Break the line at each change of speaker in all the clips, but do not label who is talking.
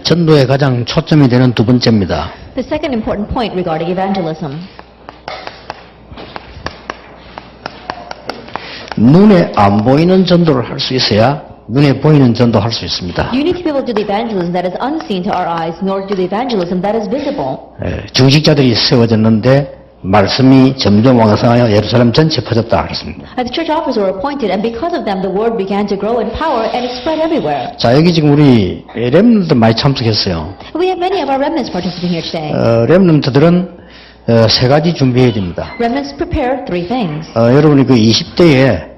전도에 가장 초점이 되는 두 번째입니다.
The second important point regarding evangelism.
눈에 안 보이는 전도를 할 수 있어야 눈에 보이는 전도할 수 있습니다.
You need to be able to do the evangelism that is unseen to our eyes, nor do the evangelism that is visible.
중직자들이 세워졌는데 말씀이 점점 왕성하여 예루살렘 전체 퍼졌다 그랬습니다.
The church officers were appointed, and because of them, the word began to grow in power, and it spread everywhere.
자, 여기 지금 우리 렘넌트 많이 참석했어요.
We have many of our remnants participating here today.
렘넌트들은 세 가지 준비해야 됩니다.
Remnants prepare three things.
여러분이 그 20대에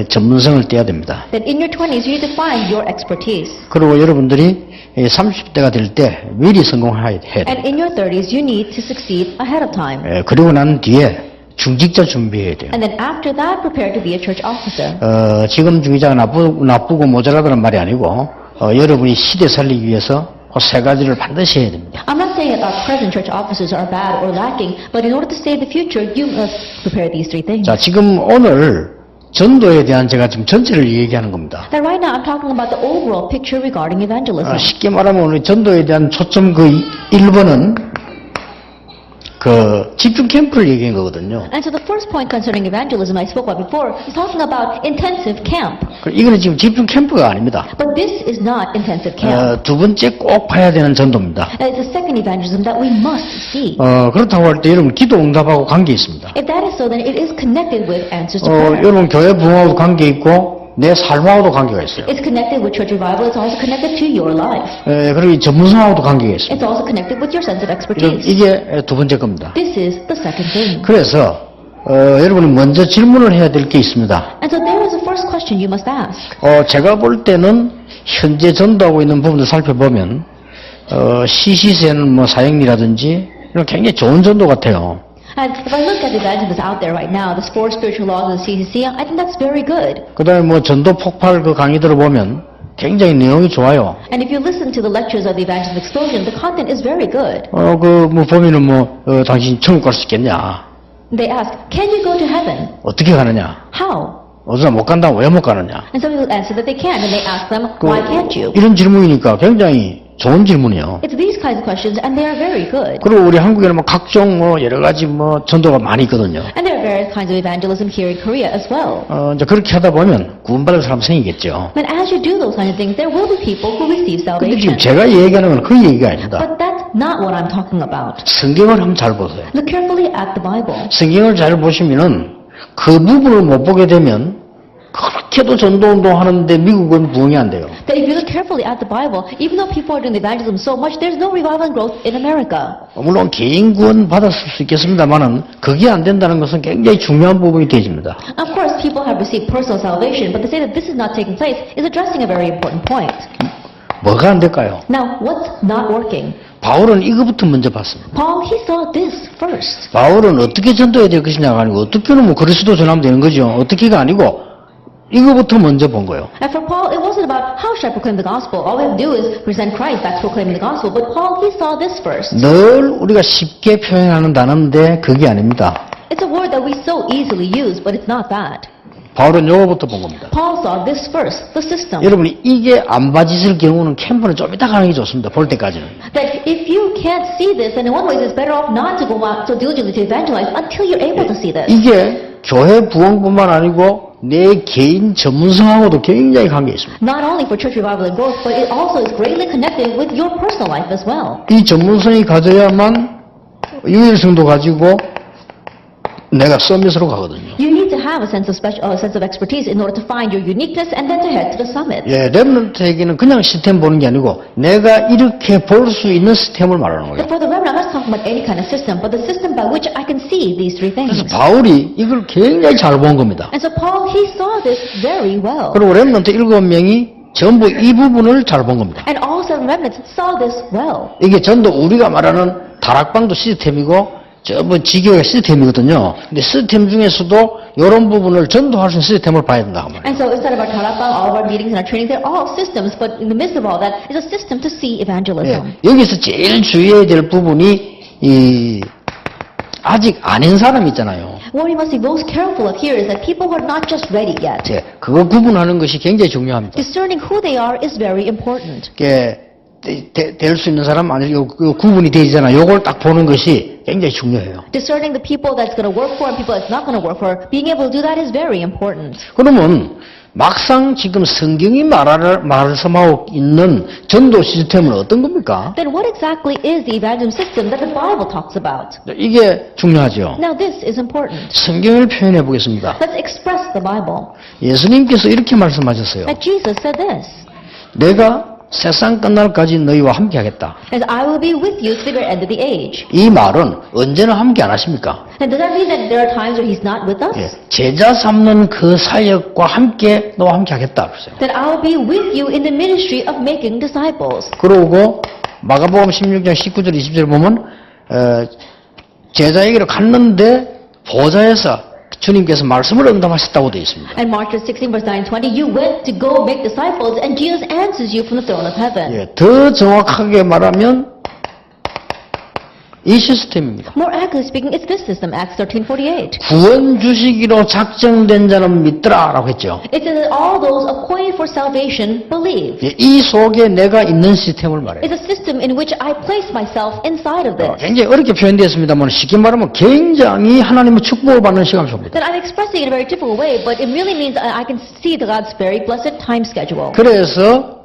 전문성을 떼야 됩니다.
That in your 20s, you need to find your expertise.
그리고 여러분들이 30대가 될 때 미리 성공해야 돼요.
And in your 30s, you need to succeed ahead of time.
그리고 난 뒤에 중직자 준비해야 돼요.
And then after that, prepare to be a church officer.
지금 중직자가 나쁘고 모자라다는 말이 아니고 여러분이 시대 살리기 위해서 그 세 가지를 반드시 해야 됩니다.
I'm not saying that our present church officers are bad or lacking, but in order to save the future, you must prepare these three things.
자, 지금 오늘 전도에 대한 제가 지금 전체를 얘기하는 겁니다.
That right now I'm talking about the overall picture regarding evangelism.
쉽게 말하면 오늘 전도에 대한 초점 그 1번은 그 집중 캠프를 얘기한 거거든요.
And so the first point concerning evangelism I spoke about before is talking about intensive camp.
이거는 지금 집중 캠프가 아닙니다.
But this is not intensive camp.
두 번째 꼭 봐야 되는 전도입니다.
It's the second evangelism that we must see.
그렇다고 할 때 여러분 기도 응답하고 관계 있습니다.
If that is so, then it is connected with answers to prayer.
여러분 교회 부흥하고도 관계 있고 내 삶하고도 관계가 있어요.
It's connected with church revival. It's also connected to your life.
그리고 전문성하고도 관계가 있습니다.
It's also connected with your sense of expertise.
이게 두 번째 겁니다.
This is the second thing.
그래서 여러분이 먼저 질문을 해야 될 게 있습니다.
And so there is a first question you must ask.
제가 볼 때는 현재 전도하고 있는 부분을 살펴보면 CCC는 뭐 사역리라든지 이런 굉장히 좋은 전도 같아요.
And if I look at the evangelists out there right now, the four spiritual laws of the CCC, I think that's very good.
그다음에 뭐 전도 폭발 그 강의들을 보면 굉장히 내용이 좋아요.
And if you listen to the lectures of the evangelism explosion, the content is very good.
뭐 보면은 당신 천국 갈 수 있겠냐?
They ask, can you go to heaven?
어떻게 가느냐?
How?
어디서 못 간다? 왜 못 가느냐?
And some people answer that they can, and they ask them, why can't you?
이런 질문이니까 굉장히 좋은 질문이에요.
It's these kinds of questions, and they are very good.
그리고 우리 한국에는 뭐 각종 여러 가지 전도가 많이 있거든요.
And there are various kinds of evangelism here in Korea as well.
이제 그렇게 하다 보면 구원받을 사람 생기겠죠.
But as you do those kinds of things, there will be people who receive
근데 지금
salvation.
제가 얘기하는 건 그 얘기가 아닙니다.
But that's not what I'm talking about.
성경을 한번 잘 보세요.
Look carefully at the Bible.
성경을 잘 보시면은 그 부분을 못 보게 되면 그렇게도 전도운동 하는데 미국은 부흥이 안 돼요.
That if you look carefully at the Bible, even though people are doing evangelism so much, there's no revival and growth in America.
물론 개인 구원 받았을 수 있겠습니다만은 그게 안 된다는 것은 굉장히 중요한 부분이 되집니다.
Of course, people have received personal salvation, but to say that this is not taking place is addressing a very important point.
뭐가 안 될까요?
Now, what's not working?
바울은 이거부터 먼저 봤습니다.
Paul, he saw this first.
바울은 어떻게 전도해야 될 것이냐가 아니고 어떻게는 뭐 그리스도 전하면 되는 거죠. 어떻게가 아니고 이거부터 먼저 본 거예요.
And for Paul, it wasn't about how should I proclaim the gospel. All we have to do is present Christ. That's proclaiming the gospel. But Paul, he saw this first.
늘 우리가 쉽게 표현하는 단어인데 그게 아닙니다.
It's a word that we so easily use, but it's not that.
바울은 요거부터 본 겁니다.
Paul saw this first, the system.
여러분이 이게 안 봐지실 경우는 캠프는 좀 이따 가는 게 좋습니다. 볼 때까지는.
That if you can't see this, then in one way it's better off not to go out so diligently to evangelize until you're able to see this.
이게 교회 부흥뿐만 아니고 내 개인 전문성하고도 굉장히 관계 있습니다.
Not only for church revival and growth, but it also is greatly connected with your personal life as well.
이 전문성이 가져야만 유일성도 가지고 내가 서밋으로 가거든요.
You need to have a sense of expertise in order to find your uniqueness and then to head to the summit.
렘넌트에게는 그냥 시스템 보는 게 아니고 내가 이렇게 볼 수 있는 시스템을 말하는 거예요.
For the remnant, I'm not talking about any kind of system, but the system by which I can see these three things.
그래서 바울이 이걸 굉장히 잘 본 겁니다.
And so Paul, he saw this very well.
그리고 렘넌트 7명이 전부 이 부분을 잘 본 겁니다.
And all seven remnants saw this well.
이게 전도 우리가 말하는 다락방도 시스템이고 지교의 시스템이거든요. 근데 시스템 중에서도 이런 부분을 전도할 수 있는 시스템을 봐야 된다.
And so instead of our Tarapang, all of our meetings and our trainings, they're all systems, but in the midst of all that is a system to see evangelism.
여기서 제일 주의해야 될 부분이 아직 아닌 사람 있잖아요.
What we must be most careful of here is that people who are not just ready yet.
그거 구분하는 것이 굉장히 중요합니다.
Discerning who they are is very important.
될 수 있는 사람 아니 요 구분이 되잖아. 요걸 딱 보는 것이 굉장히 중요해요.
Discerning the people that's going to work for and people that's not going to work for, being able to do that is very important.
그러면 막상 지금 성경이 말씀하고 있는 전도 시스템은 어떤 겁니까?
Then what exactly is the evangelism system that the Bible talks about?
이게 중요하죠.
Now this is important.
성경을 표현해 보겠습니다.
Let's express the Bible.
예수님께서 이렇게 말씀하셨어요.
Like Jesus said this,
내가 세상 끝날까지 너희와 함께 하겠다.
as I will be with you to the very end of the age.
이 말은 언제나 함께 안 하십니까?
And does that mean that there are times where he's not with us?
예, 제자 삼는 그 사역과 함께 너와 함께 하겠다 그러세요.
That I will be with you in the ministry of making disciples.
그러고 마가복음 16장 19절 20절 보면 제자에게로 갔는데 보좌에서 주님께서 말씀을 응답하셨다고 되어 있습니다.
And Mark 16 verse 9 and 20, you went to go make disciples and Jesus answers you from the throne of heaven.
예, 더 정확하게 말하면 이 시스템입니다.
More accurately speaking, it's this system, Acts 13:48.
구원 주시기로 작정된 자는 믿더라라고 했죠.
It says that all those appointed for salvation believe.
예, 이 속에 내가 있는 시스템을 말해요.
It's a system in which I place myself inside of this.
굉장히 어렵게 표현되었습니다만 쉽게 말하면 굉장히 하나님의 축복을 받는 시간 속입니다.
That I'm expressing it in a very difficult way, but it really means I can see God's very blessed time schedule.
그래서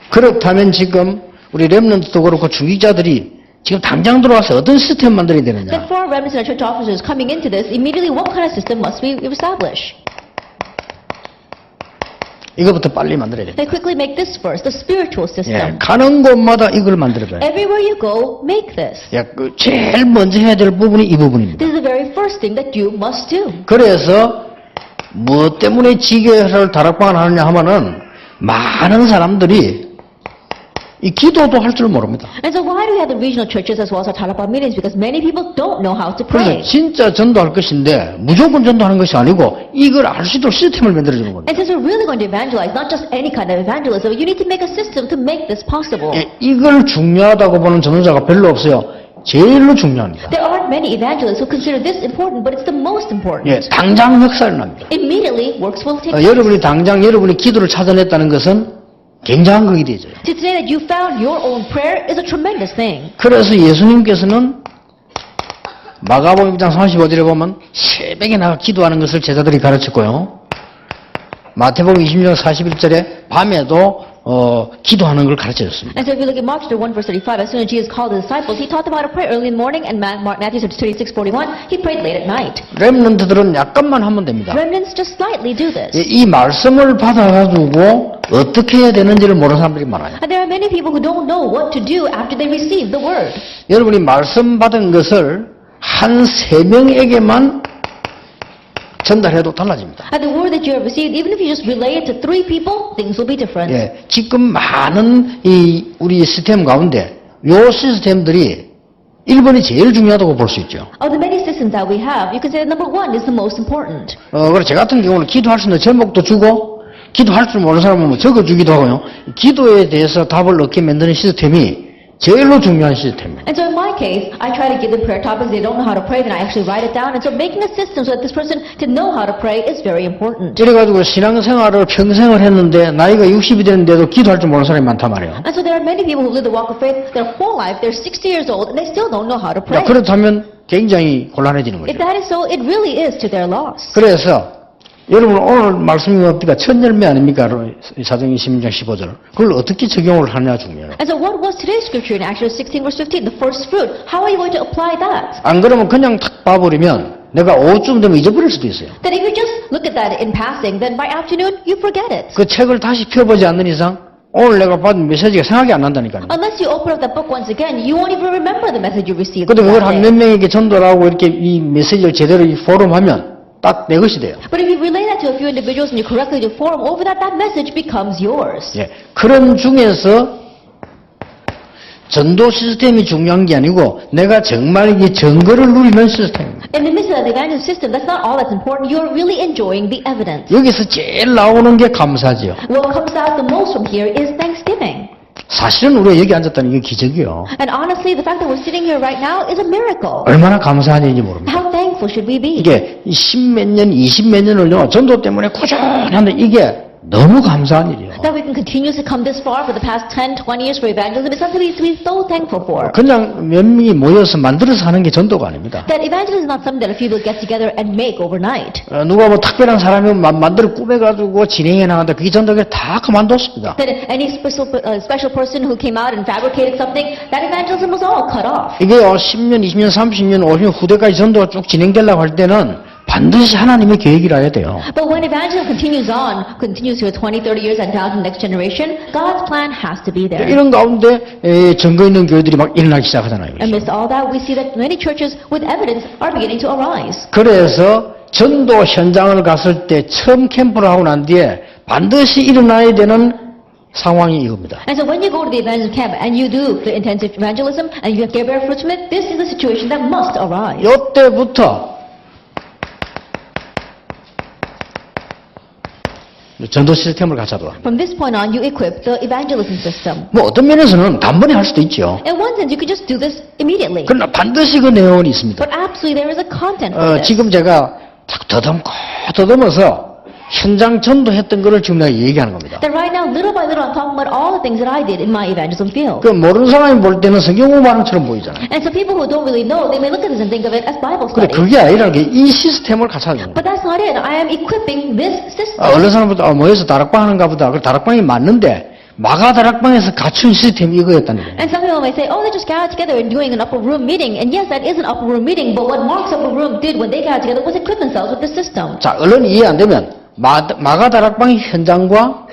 그렇다면 지금 우리 렘넌트도 그렇고 중직자들이 지금 당장 들어와서 어떤 시스템 만들어야 되느냐.
Then for our remnants and our church officers coming into this, immediately what kind of system must we establish?
이거부터 빨리 만들어야 돼요.
They quickly make this first, the spiritual
예,
system.
가는 곳마다 이걸 만들어야 돼요.
Everywhere you go, make this.
예, 그 제일 먼저 해야 될 부분이 이 부분입니다.
This is the very first thing that you must do.
그래서 무엇 때문에 지교회를 다락방을 하느냐 하면은 많은 사람들이 이 기도도 할 줄 모릅니다.
And so why do we have the regional churches as well as our Talapa meetings? Because many people don't know how to
그래서
pray.
진짜 전도할 것인데 무조건 전도하는 것이 아니고 이걸 알 수 있도록 시스템을 만들어주는 겁니다.
And since we're really going to evangelize, not just any kind of evangelism, you need to make a system to make this possible.
예, 이걸 중요하다고 보는 전도자가 별로 없어요. 제일로 중요합니다.
There aren't many evangelists who consider this important, but it's the most important.
예, 당장 역사를 납니다.
Immediately, works will take place.
여러분이 당장 여러분의 기도를 찾아냈다는 것은 굉장한 것이 되죠.
To say that you found your own prayer is a tremendous thing.
그래서 예수님께서는 마가복음 1장 35절에 보면 새벽에 나가 기도하는 것을 제자들이 가르쳤고요. 마태복음 26장 41절에 밤에도 기도하는 걸 가르쳐줬습니다.
And so if you look at Mark chapter 1 verse 35, as soon as Jesus called the disciples, he taught them how to pray early in the morning, and Matthew chapter 36:41, he prayed late at night.
렘넌트들은 약간만 하면 됩니다.
Remnants just slightly do this.
이 말씀을 받아가지고 어떻게 해야 되는지를 모르는 사람들이 많아요.
And there are many people who don't know what to do after they receive the word.
여러분이 말씀 받은 것을 한 3명에게만 전달해도 달라집니다.
And the word that you have received, even if you just relay it to 3 people, things will be different.
예, 지금 많은 우리 시스템 가운데 요 시스템들이 1번이 제일 중요하다고 볼 수 있죠.
Of the many systems that we have, you can say that number 1 is the most important.
그래서 저 같은 경우는 기도할 수 있는 제목도 주고 기도할 줄 모르는 사람은 적어주기도 하고요. 기도에 대해서 답을 얻게 만드는 시스템이 제일로 중요한 시스템입니다.
And so in my case, I try to give them prayer topics. They don't know how to pray, then I actually write it down. And so making a system so that this person can know how to pray is very important.
이래가지고 신앙생활을 평생을 했는데 나이가 60이 되는데도 기도할 줄 모르는 사람이 많단 말이에요.
And so there are many people who live the walk of faith their whole life. They're 60 years old and they still don't know how to pray.
그렇다면 굉장히 곤란해지는
If
거죠.
that is so, it really is to their loss.
그래서 여러분 오늘 말씀이 뭡니까? 첫 열매 아닙니까? 사도행전 16장 15절. 그걸 어떻게 적용을 하냐 중요해요.
And so what was today's scripture in Acts 16 verse 15, the first fruit? How are you going to apply that?
안 그러면 그냥 탁 봐버리면 내가 오후쯤 되면 잊어버릴 수도 있어요.
That if you just look at that in passing, then by afternoon, you forget it.
그 책을 다시 펴보지 않는 이상 오늘 내가 받은 메시지가 생각이 안 난다니까요.
Unless you open up that book once again, you won't even remember the message you received.
근데 그걸
that
한
day.
몇 명에게 전도를 하고 이렇게 이 메시지를 제대로 포럼하면 딱 내 것이 돼요.
But if you relay that to a few individuals and you correctly do forum over that, that message becomes yours.
예, 그런 중에서 전도 시스템이 중요한 게 아니고 내가 정말 이 증거를 누리는 시스템입니다.
In the midst of that evangelism system, that's not all that's important. You're really enjoying the evidence.
여기서 제일 나오는 게 감사지요.
What comes out the most from here is thanksgiving.
사실은 우리가 여기 앉았다는 게 기적이요.
And honestly, the fact that we're sitting here right now is a miracle.
얼마나 감사한 일인지 모릅니다.
How thankful should we be?
이게 10몇 년, 20몇 년을요 전도 때문에 꾸준한데 이게 너무 감사한 일이에요.
That we can continuously come this far for the past 10, 20 years for evangelism is something to be so thankful for.
그냥 몇 명이 모여서 만들어서 하는 게 전도가 아닙니다.
That evangelism is not something that a few people get together and make overnight.
누가 뭐 특별한 사람이 만들어 꾸며가지고 진행해 나가는데 그게 전도가 다 그만뒀습니다.
That any special person who came out and fabricated something, that evangelism was all cut off.
이게 10년, 20년, 30년, 50년 후대까지 전도가 쭉 진행되려고 할 때는 반드시 하나님의 계획이라 해야 돼요.
But when evangelism continues for 20, 30 years and down to the next generation, God's plan has to be there.
이런 가운데 증거 있는 교회들이 막 일어나기 시작하잖아요.
Amidst all that, we see that many churches with evidence are beginning to arise.
그래서 전도 현장을 갔을 때 처음 캠프를 하고 난 뒤에 반드시 일어나야 되는 상황이 이겁니다.
And so when you go to the evangelism camp and you do the intensive evangelism and you get bear fruit from it, this is the situation that must arise.
이때부터 전도 시스템을 갖춰둬.
From this point on, you equip the evangelism system.
뭐 어떤 면에서는 단번에 할 수도 있죠.
In one sense, you could just do this immediately.
그러나 반드시 그 내용은 있습니다.
But absolutely, there is a content for this.
지금 제가 탁 더듬어서 현장 전도했던 거를 지금 내가 얘기하는 겁니다.
That right now, little by little, I'm talking about all the things that I did in my evangelism field.
그 모르는 사람이 볼 때는 성경 공부하는처럼 보이잖아요.
And so people who don't really know, they may look at this and think of it as Bible
근데
study.
그게 아니라 이 시스템을 갖춰야 돼요.
But that's not it. I am equipping this system.
어느 사람부터 모여서 다락방 하는가 보다. 그 다락방이 맞는데 마가 다락방에서 갖춘 시스템이 이거였다는 거예요.
And some people may say, oh, they just gathered together and doing an upper room meeting. And yes, that is an upper room meeting. But what Mark's upper room did when they gathered together was equip themselves with the system.
자, 얼른 이해 안 되면 마가 다락방의 현장과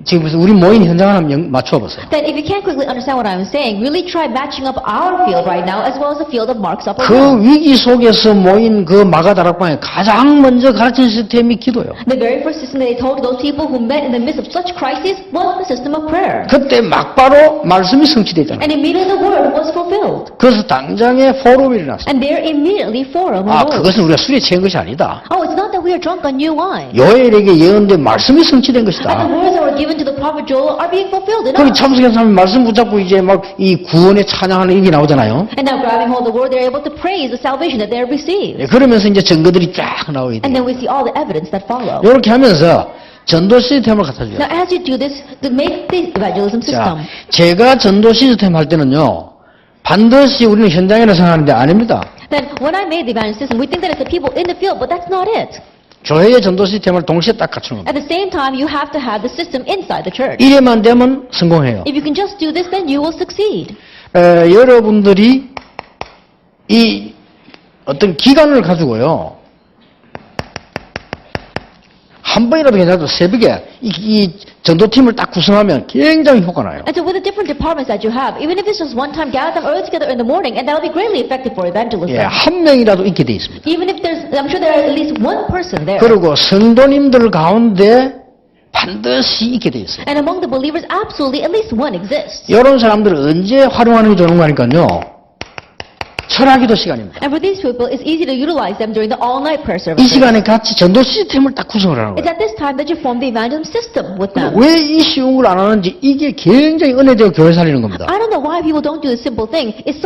지금 우리 모인 현장을 한번 맞춰보세요.
That if you can't quickly understand what I'm saying, really try matching up our field right now as well as the field of Mark's upper
그
room.
위기 속에서 모인 그 마가 다락방에 가장 먼저 가르친 시스템이 기도예요.
The very first system that they told those people who met in the midst of such crises was the system of prayer.
그때 막바로 말씀이 성취되잖아요.
And immediately the word was fulfilled.
그래서 당장에 포럼이 일어났어요.
And there immediately forum arose.
그것은 우리가 술에 취한 것이 아니다.
Oh, it's not that we are drunk on new wine.
요엘에게 예언된 말씀이 성취된
And
것이다.
the words that were given to the prophet Joel are being fulfilled in
거기
us.
참석한 사람이 말씀 붙잡고 이제 막 이 구원의 찬양하는 입이 나오잖아요.
And now grabbing hold of the word, they're able to praise the salvation that they have received.
그러면서 이제 증거들이 쫙 나오게
And
돼요.
then we see all the evidence that follow.
이렇게 하면서 전도 시스템을 갖다줘요.
Now as you do this, to make the evangelism
자,
system.
제가 전도 시스템 할 때는요, 반드시 우리는 현장이라 생각하는데 아닙니다.
Then when I made the evangelism system, we think that it's the people in the field, but that's not it.
교회의 전도 시스템을 동시에 딱 갖추는 겁니다.
At the same time, you have to have the system inside the church.
이래만 되면 성공해요.
If you can just do this, then you will succeed.
여러분들이 이 어떤 기간을 가지고요, 한 번이라도 괜찮아도 새벽에 이 전도팀을 딱 구성하면 굉장히 효과가 나요.
And so with the different departments that you have, even if it's just one time, gather them early together in the morning, and that will be greatly effective for evangelism.
한 명이라도 있게 돼 있습니다.
Even if I'm sure there is at least one person there.
그리고 성도님들 가운데 반드시 있게 돼 있어요.
And among the believers, absolutely at least one exists.
이런 사람들을 언제 활용하는 게 좋은 거니까요. 철학기도 시간입니다.
And for these people, it's easy to utilize them during the all-night prayer
이
services.
시간에 같이 전도 시스템을 딱 구성을 하는
It's
거예요.
at this time that you form the evangelism system with them.
왜 이 쉬운 걸 안 하는지 이게 굉장히 은혜되고 교회 살리는 겁니다.
I don't know why people don't do this simple thing. It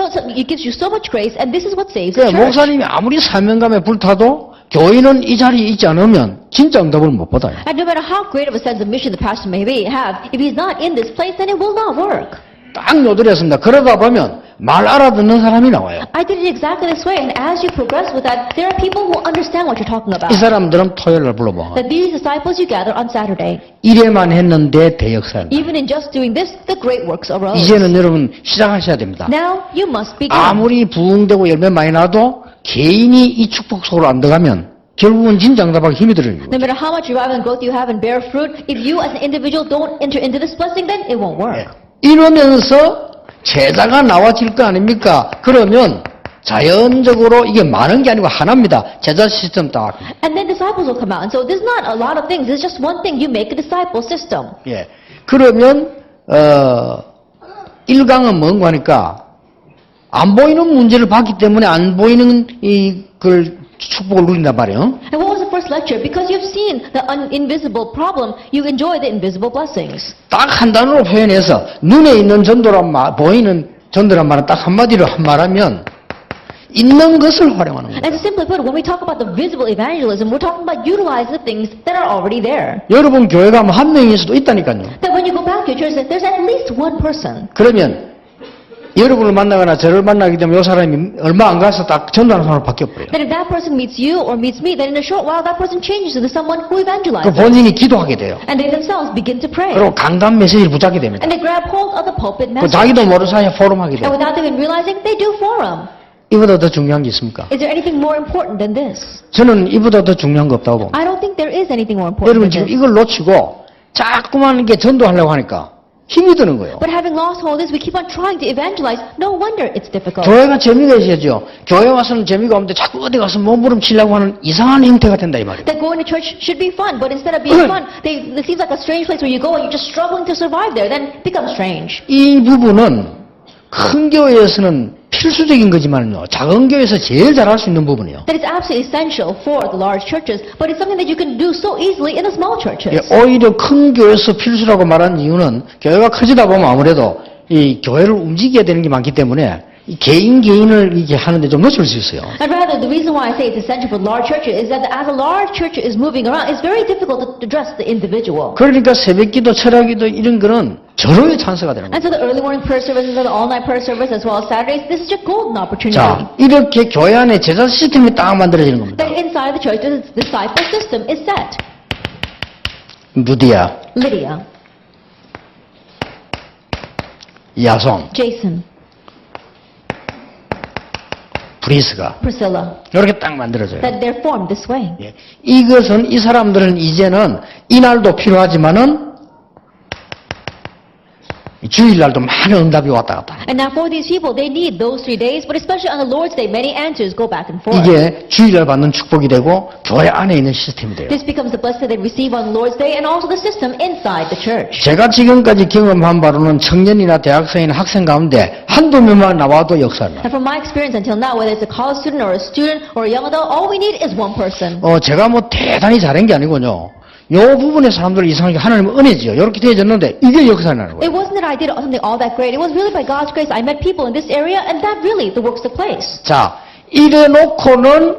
gives you so much grace, and this is what saves the
그러니까
church.
목사님이 아무리 사명감에 불타도 교인은 이 자리에 있지 않으면 진짜 응답을 못 받아요.
And no matter how great of a sense of mission the pastor may have, if he's not in this place, then it will not work.
딱 요들했습니다. 그러다 보면 말 알아듣는 사람이 나와요.
I did it exactly this way, and as you progress with that, there are people who understand what you're talking about.
이 사람들은 토요일날 불러봐.
That these disciples you gather on Saturday.
이래만 했는데 대역사입니다.
Even in just doing this, the great works arose.
이제는 여러분 시작하셔야 됩니다.
Now you must begin.
아무리 부흥되고 열매 많이 나도 개인이 이 축복 속으로 안 들어가면 결국은 진짜 응답하기 힘이 들어요.
No matter how much revival and growth you have and bear fruit, if you as an individual don't enter into this blessing, then it won't work.
이러면서 제자가 나와질 거 아닙니까? 그러면 자연적으로 이게 많은 게 아니고 하나입니다. 제자 시스템 딱.
And then disciples will come out. And so there's not a lot of things. There's just one thing. You make a disciple system.
예. 그러면 1강은 뭔가 하니까 안 보이는 문제를 봤기 때문에 안 보이는 이걸 축복을 누린단 말이에요.
And what was the first lecture? Because you've seen the invisible problem, you enjoy the invisible blessings.
딱 한 단어로 표현해서 눈에 있는 전도란 말, 보이는 전도란 말은 딱 한마디로 말하면 있는 것을 활용하는
And
거예요.
to simply put, when we talk about the visible evangelism, we're talking about utilizing the things that are already there.
여러분 교회 가면 한 명일 수도 있다니까요.
That when you go back to your church, that there's at least one person.
그러면 여러분을 만나거나 저를 만나게 되면 이 사람이 얼마 안 가서 딱 전도하는 사람으로 바뀌어버려요.
That if that person meets you or meets me, then in a short while that person changes into someone who
그
evangelizes.
본인이 기도하게 돼요.
And they themselves begin to pray.
그리고 강단 메시지를 붙잡게 됩니다.
And they grab hold of the pulpit
그
message.
자기도 모르는 사이에 포럼하게
And
돼요.
without them even realizing, they do forum.
이보다 더 중요한 게 있습니까?
Is there anything more important than this?
저는 이보다 더 중요한 거 없다고 봅니다.
I don't think there is anything more important
여러분
than
지금
this.
이걸 놓치고 자꾸만 이게 전도하려고 하니까 힘이 드는 거예요.
But having lost hold of this, we keep on trying to evangelize. No wonder it's difficult.
교회가 재미가 있어야죠. 교회 와서는 재미가 없는데 자꾸 어디 가서 몸부림치려고 하는 이상한 형태가 된다 이 말이에요.
That going to church should be fun, but instead of being fun, it seems like a strange place where you go and you're just struggling to survive there. Then it becomes strange.
이 부분은 큰 교회에서는 필수적인 거지만요. 작은 교회에서 제일 잘할 수 있는 부분이에요.
That it's absolutely essential for the large churches, but it's something that you can do so easily in the small churches.
예, 오히려 큰 교회에서 필수라고 말하는 이유는 교회가 커지다 보면 아무래도 이 교회를 움직여야 되는 게 많기 때문에 이 개인을 이렇게 하는데 좀 놓칠 수 있어요.
And rather, the reason why I say it's essential for large churches is that as a large church is moving around, it's very difficult to address the individual.
그러니까 새벽기도, 철야기도 이런 거는 절호의 찬스가 되는 거예요.
And so the early morning prayer services and the all-night prayer service as well as Saturdays, this is your golden opportunity.
자, 이렇게 교회 안에 제자 시스템이 딱 만들어지는 겁니다.
That inside the church, the disciple system is set.
누디야,
Lydia,
야손,
Jason,
브리스가
Priscilla,
이렇게 딱 만들어져요.
that they're formed this way.
예. 이것은 이 사람들은 이제는 이날도 필요하지만은 주일날도 많은 응답이 왔다 갔다.
And now for these people, they need those 3 days, but especially on the Lord's Day, many answers go back and forth.
이게 주일날 받는 축복이 되고 교회 안에 있는 시스템이 돼요.
This becomes the blessing they receive on the Lord's Day and also the system inside the church.
제가 지금까지 경험한 바로는 청년이나 대학생이나 학생 가운데 한두 명만 나와도 역사를 나요.
And from my experience until now, whether it's a college student or a student or a young adult, all we need is one person.
제가 뭐 대단히 잘한 게 아니군요. 요 부분에 사람들을 이상하게 하나님은 은혜지요. 이렇게 되어졌는데 이게 역사를 나는
It
거예요.
wasn't that I did something all that great. It was really by God's grace I met people in this area and that really the works took place.
자, 이래 놓고는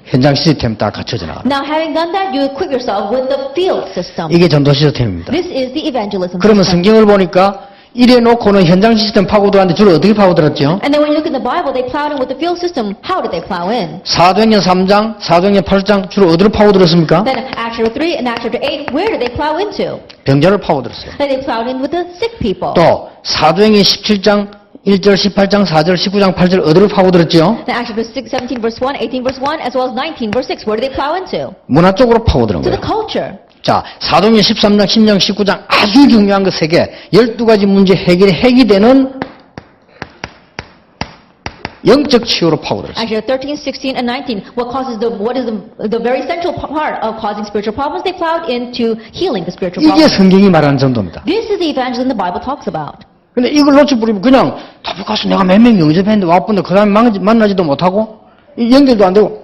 현장 시스템 딱 갖춰져 나가요.
Now having done that, you equip yourself with the field system.
이게 전도 시스템입니다.
This is the evangelism
그러면
system.
성경을 보니까 이래 놓고는 현장 시스템 파고들었는데 주로 어떻게 파고들었죠?
And then when you look in the Bible, they plowed in with the field system. How did they plow in?
사도행전 3장, 사도행전 8장 주로 어디로 파고들었습니까?
Then Acts chapter 3 and Acts chapter 8, where did they plow into?
병자를 파고들었어요.
Then they plowed in with the sick people.
또 사도행전 17장 1절, 18장, 4절, 19장, 8절 어디로 파고들었죠?
Then Acts chapter 6, 17 verse 1, 18 verse 1, as well as 19 verse 6, where did they plow into?
문화 쪽으로 파고드는
To the
거예요.
culture.
자, 사도행전 13장, 10장, 19장 아주 중요한 것 3개, 12가지 문제 해결이 되는 영적 치유로 파고들었어요.
Acts chapter 13, 16, and 19, what is the very central part of causing spiritual problems? They plowed into healing the spiritual
이게
problems.
성경이 말하는 전도입니다.
This is the evangelism the Bible talks about.
근데 이걸 놓쳐버리면 그냥 답을 가서 내가 몇 명 영접했는데 와본데 그 다음에 만나지도 못하고 연결도 안 되고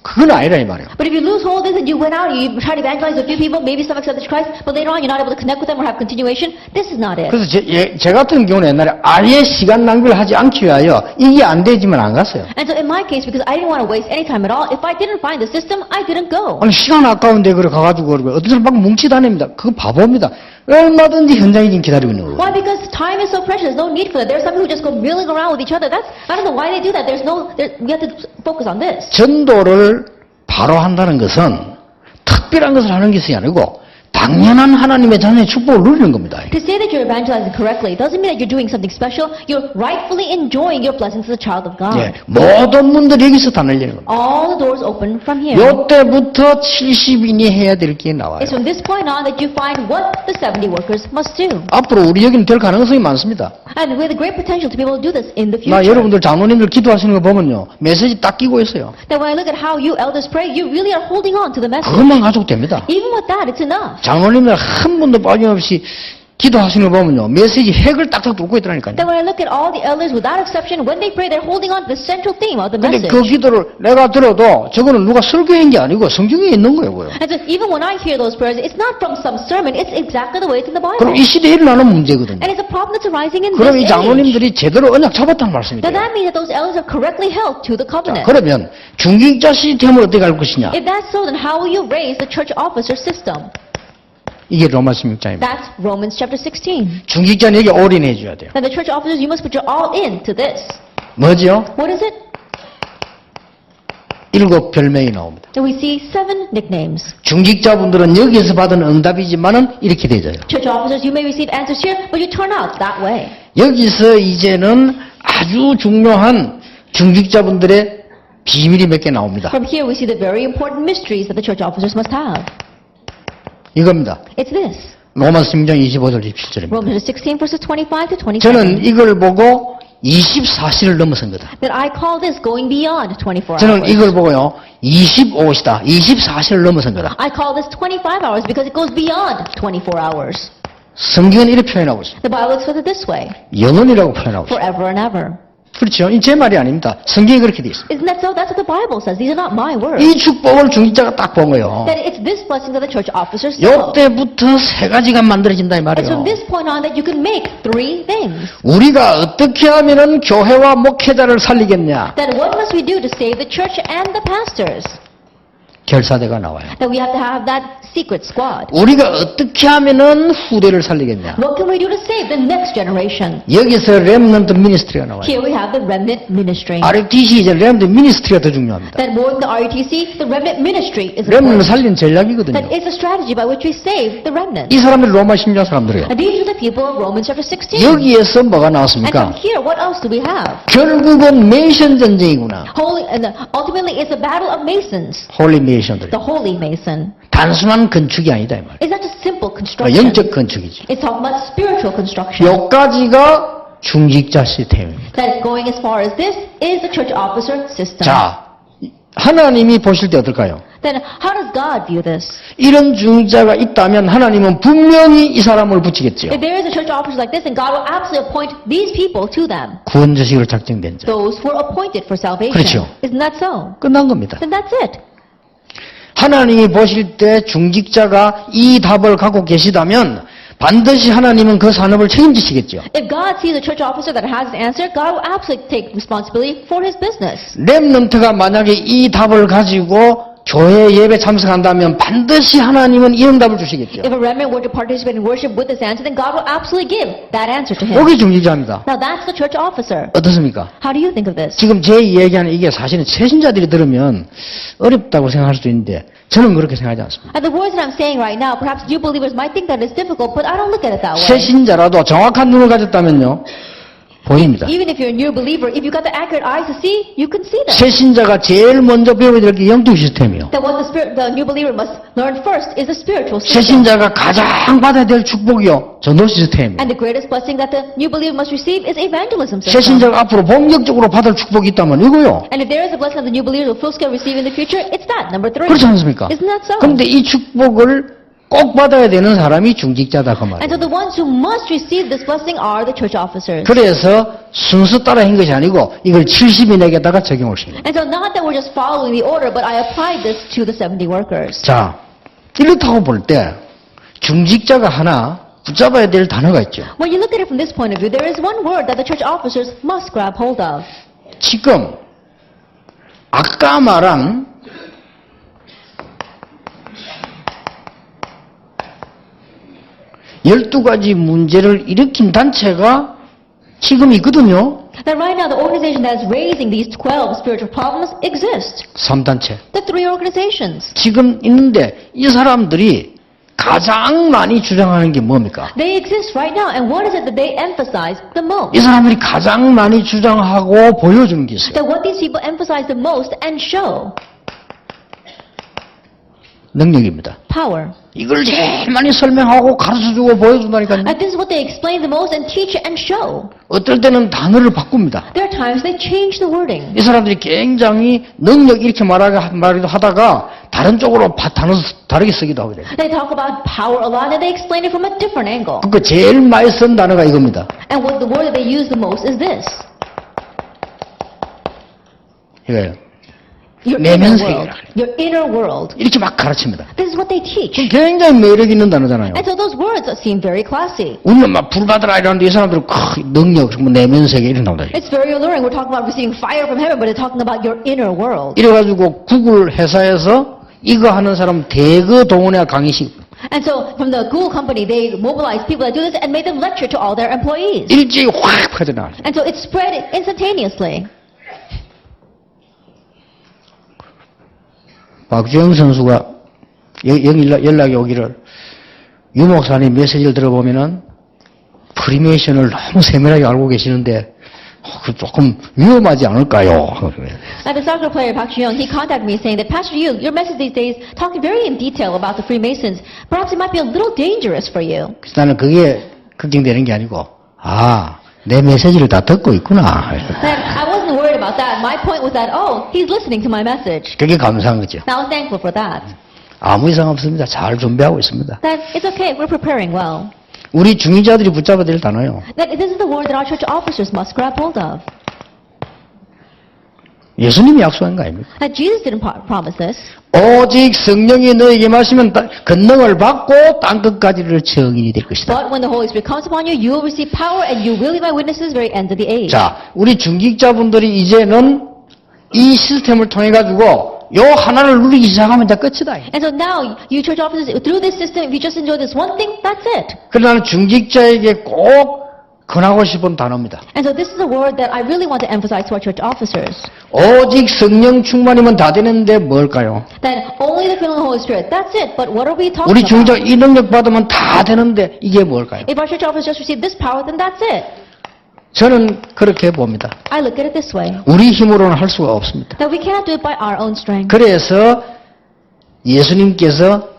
그건 아니라 이 말이에요.
But if you lose hold of this and you went out and you tried to evangelize a few people, maybe some accepted Christ, but later on you're not able to connect with them or have continuation, this is not it.
그래서 제 같은 경우는 옛날에 아예 시간 낭비를 하지 않기 위하여 이게 안 되지만 안 갔어요.
And so in my case, because I didn't want to waste any time at all, if I didn't find the system, I didn't go.
아니 시간 아까운데 그래 가가지고 그러고 어떤 사람 막 뭉치다닙니다. 그거 바보입니다. 얼마든지 현장이 지금 기다리고 있는 거예요.
Why? Because time is so precious. There's no need for that. There's some people who just go milling around with each other. I don't know why they do that. We have to focus on this.
전도를 바로 한다는 것은 특별한 것을 하는 것이 아니고 당연한 하나님의 자녀의 축복을 누리는 겁니다.
To say that you're evangelizing correctly doesn't mean that you're doing something special. You're rightfully enjoying your blessings as a child of God.
예, 모든 문들이 여기서 다 열리는 겁니다.
All the doors open from here.
요때부터 70인이 해야 될 게 나와요.
It's from this point on that you find what the 70 workers must do.
앞으로 우리 여기는 될 가능성이 많습니다.
And with a great potential to be able to do this in the
나
future.
여러분들 장로님들 기도하시는 거 보면요. 메시지 딱 끼고 있어요.
That when I look at how you elders pray, you really are holding on to the message.
그것만 가지고 됩니다.
Even with that, it's enough.
장로님들 한 분도 빠짐없이 기도하시는 거 보면요. 메시지 핵을 딱딱 뚫고 있더라니까요.
Then when I look at all the elders, without exception, when they pray, they're holding on to the central theme of the
근데
message.
그 기도를 내가 들어도 저거는 누가 설교한 게 아니고 성경에 있는 거예요.
And so even when I hear those prayers, it's not from some sermon, it's exactly the way it's in the Bible.
그럼 이 시대에 일어나는 문제거든요.
And it's a problem that's arising in
그럼 이
this age.
장로님들이 제대로 언약 잡았다는 말씀이죠.
Then that means that those elders are correctly held to the covenant.
그러면 중직자 시스템을 어떻게 할 것이냐?
If that's so, then how will you raise the church officer system?
이게 로마 16장입니다.
That's Romans chapter 16.
중직자는 여기 올인해 줘야 돼요.
Then the church officers, you must put your all into this.
뭐죠?
What is it?
7 별명이 나옵니다.
Then we see 7 nicknames.
중직자분들은 여기서 받은 응답이지만은 이렇게 되죠.
Church officers, you may receive answers here, but you turn out that way.
여기서 이제는 아주 중요한 중직자분들의 비밀이 몇 개 나옵니다.
From here we see the very important mysteries that the church officers must have.
이겁니다.
It's this.
로마서 16장 25절 27절입니다.
Romans 16 verses 25 to 27.
저는 이걸 보고 24시를 넘어선 거다.
That I call this going beyond 24
저는
hours.
이걸 보고요. 25시다. 24시를 넘어선 거다.
I call this 25 hours because it goes beyond 24 hours.
성경은 이렇게 표현하고 있습니다.
The Bible explains it this way.
영원이라고 표현하고 있습니다.
Forever and ever.
그렇죠. 이 제 말이 아닙니다. 성경이 그렇게 되어 있습니다.
Isn't that so? That's what the Bible says. These are not my words.
이 축복을 중직자가 딱 본 거예요.
That it's this blessing that the church officers saw.
요때부터 세 가지가 만들어진다 이
It's
말이에요.
from this point on that you can make 3 things.
우리가 어떻게 하면은 교회와 목회자를 살리겠냐?
Then what must we do to save the church and the pastors?
결사대가 나와요.
That we have to have that secret squad.
우리가 어떻게 하면은 후대를 살리겠냐?
What can we do to save the next generation?
여기서 렘넌트 미니스트리가 나와요.
Here we have the remnant ministry.
RTC 이제 렘넌트 미니스트리가 더 중요합니다.
That more than the RUTC, the remnant ministry is
렘넌트
important.
살리는 전략이거든요.
That is a strategy by which we save the remnant.
이 사람들이 로마 16장 사람들이에요.
And these are the people of Romans chapter 16.
여기에서 뭐가
And
나왔습니까?
from here, what else do we have?
결국은 메이션 전쟁이구나.
Ultimately, it's a battle of masons.
홀리 메이션들.
The holy mason.
단순한 건축이 아니다 이 말.
It's not just simple construction.
영적 건축이지.
It's talking about spiritual construction.
여기까지가 중직자 시스템입니다.
That going as far as this is the church officer system.
자, 하나님이 보실 때 어떨까요?
Then how does God view this?
이런 중직자가 있다면 하나님은 분명히 이 사람을 붙이겠죠.
If there is a church officer like this, then God will absolutely appoint these people to them.
구원자식으로 작정된 자.
Those who are appointed for salvation.
그렇죠.
Isn't that so?
끝난 겁니다.
Then that's it.
하나님이 보실 때 중직자가 이 답을 갖고 계시다면 반드시 하나님은 그 산업을 책임지시겠죠.
If God sees a church officer that has an answer, God will absolutely take responsibility for his business.
렘넌트가 만약에 이 답을 가지고 교회 예배 참석한다면 반드시 하나님은 이 응답을 주시겠죠.
If a remnant were to participate in worship with this answer, then God will absolutely give that answer to him.
여기 중직자입니다.
Now that's the church officer.
어떻습니까?
How do you think of this?
지금 제 이야기하는 이게 사실은 새신자들이 들으면 어렵다고 생각할 수도 있는데 저는 그렇게 생각하지 않습니다.
And the words that I'm saying right now, perhaps new believers might think that it's difficult, but I don't look at it that way.
새신자라도 정확한 눈을 가졌다면요 보입니다.
Even if you're a new believer, if you've got the accurate eyes to see, you can see them.
새신자가 제일 먼저 배워야 될 게 영적 시스템이요.
That what the new believer must learn first is the spiritual system.
새신자가 가장 받아야 될 축복이요 전도 시스템이에요.
And the greatest blessing that the new believer must receive is evangelism system.
새신자가 앞으로 본격적으로 받을 축복이 있다면 이거요.
And if there is a blessing that the new believers will full scale receive in the future, it's that, number 3.
그렇지 않습니까?
Isn't that so?
그런데 이 축복을 꼭 받아야 되는 사람이 중직자다 그
And
말이에요.
so the ones who must receive this blessing are the church officers.
그래서 순서 따라 한 것이 아니고 이걸 70인에게다가 적용을 시킵니다.
And so not that we're just following the order, but I applied this to the 70 workers.
자, 이렇다고 볼 때 중직자가 하나 붙잡아야 될 단어가 있죠.
When you look at it from this point of view, there is one word that the church officers must grab hold of.
지금 아까 말한 12가지 문제를 일으킨 단체가 지금 있거든요.
That right now the organization that is raising these 12 spiritual problems exists.
3단체.
The 3 organizations.
지금 있는데 이 사람들이 가장 많이 주장하는 게 뭡니까?
They exist right now, and what is it that they emphasize the most?
이 사람들이 가장 많이 주장하고 보여주는 게 있어요.
That what these people emphasize the most and show?
능력입니다.
Power.
이걸 제일 많이 설명하고 가르쳐주고 보여준다니까요.
And this is what they explain the most and teach and show.
어떨 때는 단어를 바꿉니다.
There are times they change the wording.
이 사람들이 굉장히 능력 이렇게 말하기도 하다가 다른 쪽으로 단어 다르게 쓰기도 하고 그래요.
They talk about power a lot and they explain it from a different angle.
그 제일 많이 쓴 단어가 이겁니다.
And what the word that they use the most is this.
이거예요.
Your
내면
inner
세계라
world.
그래요.
Your inner world.
이렇게 막 가르칩니다.
This is what they teach.
굉장히 매력 있는 단어잖아요.
And so those words seem very classy.
우리는 막 불받으라 이러는데 이 사람들은 능력, 뭐 내면 세계 이런 나온다.
It's very alluring. We're talking about receiving fire from heaven, but they're talking about your inner world.
이래가지고 구글 회사에서 이거 하는 사람 대거 동원해 강의식.
And so from the Google company, they mobilized people that do this and made them lecture to all their employees.
일찍 확 퍼져나가요.
And so it spread instantaneously.
박주영 선수가 연락이 오기를 유 목사님 메시지를 들어보면은 프리메이션을 너무 세밀하게 알고 계시는데 조금 위험하지 않을까요?
And the soccer player Park Ji-young, he contacted me saying that Pastor Yu, your message these days talking very in detail about the Freemasons. Perhaps it might be a little dangerous for you.
그래서 나는 그게 걱정되는 게 아니고 내 메시지를 다 듣고 있구나.
And I wasn't worried about that. My point was that, oh, he's listening to my message.
그게 감사한 거죠.
And I was thankful for that.
아무 이상 없습니다. 잘 준비하고 있습니다.
That it's okay, we're preparing well.
우리 중위자들이 붙잡아야 될 단어예요.
That this is the word that our church officers must grab hold of.
예수님이 약속한 거 아닙니까?
That Jesus didn't promise this.
오직 성령이 너에게 마시면 권능을 받고 땅끝까지를 증인이 될 것이다.
But when the Holy Spirit comes upon you, you will receive power and you will be my witnesses very end of the age.
자, 우리 중직자분들이 이제는 이 시스템을 통해 가지고 요 하나를 누리기 시작하면 다 끝이다.
And so now, you church officers, through this system, if you just enjoy this one thing, that's it.
그러나 중직자에게 꼭 권하고 싶은 단어입니다.
And so this is a word that I really want to emphasize to our church officers.
오직 성령 충만이면 다 되는데 뭘까요?
That only the filling of the Holy Spirit, that's it. But what are we talking
우리 중직자
about?
이 능력 받으면 다 되는데 이게 뭘까요?
If our church officers just receive this power, then that's it.
저는 그렇게 봅니다.
I look at it this way.
우리 힘으로는 할 수가 없습니다.
That we cannot do it by our own strength.
그래서 예수님께서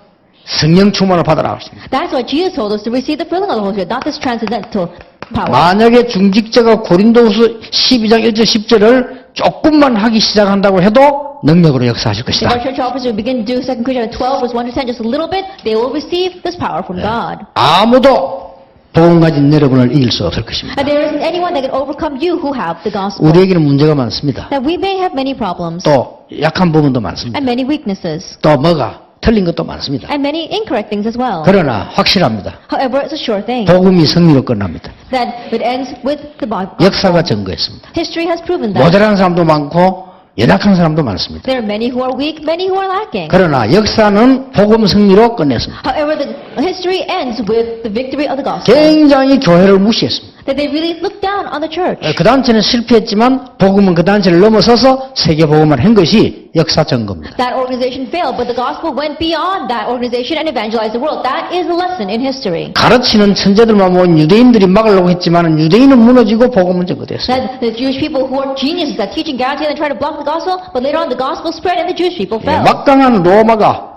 성령 충만을 받아라 하십니다.
That's why Jesus told us to receive the filling of the Holy Spirit, not this transcendental power.
만약에 중직자가 고린도후서 12장 1절 10절을 조금만 하기 시작한다고 해도 능력으로 역사하실
If our
것이다.
church officers begin to do 2 Corinthians 12, verse 1 to 10, just a little bit, they will receive this power from God.
아무도 복음 가진 여러분을 이길 수 없을 것입니다.
And there isn't anyone that can overcome you who have the gospel.
우리에게는 문제가 많습니다.
That we may have many problems
또 약한 부분도 많습니다.
and many weaknesses
또 뭐가 틀린 것도 많습니다.
and many incorrect things as well.
그러나 확실합니다.
However, it's a sure thing
복음이 승리로 끝납니다.
that it ends with the Bible.
역사가 증거했습니다.
History has proven that.
모자란 사람도 많고 연약한 사람도 많습니다.
There are many who are weak, many who are lacking.
그러나 역사는 복음 승리로 끝냈습니다.
However, the history ends with the victory of the gospel.
굉장히 교회를 무시했습니다.
That they really looked down on the church.
그 단체는 실패했지만 복음은 그 단체를 넘어서서 세계 복음을 한 것이 역사 증거입니다.
That organization failed, but the gospel went beyond that organization and evangelized the world. That is a lesson in history.
가르치는 천재들만 모은 유대인들이 막으려고 했지만 유대인은 무너지고 복음은 증거됐어요.
That the Jewish people who are geniuses at teaching Galatia and try to block the gospel, but later on the gospel spread and the Jewish people fell.
막강한 로마가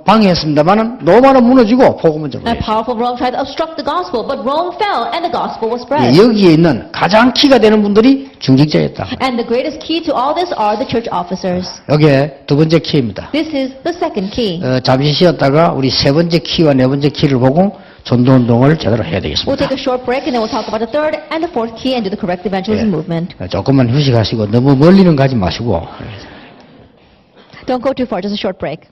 방해했습니다만 로마는 무너지고 복음은
And
증거됐어요.
powerful Rome tried to obstruct the gospel, but Rome fell and the gospel was spread.
여기에 있는 가장 키가 되는 분들이 중직자였다.
And the greatest key to all this are the church officers.
이게 두 번째 키입니다.
This is the second key.
잠시 쉬었다가 우리 세 번째 키와 네 번째 키를 보고 전도운동을 제대로 해야
We'll
되겠습니다.
take a short break and then we'll talk about the third and the fourth key and do the correct evangelism movement.
조금만 휴식하시고 너무 멀리는 가지 마시고
Don't go too far, just a short break.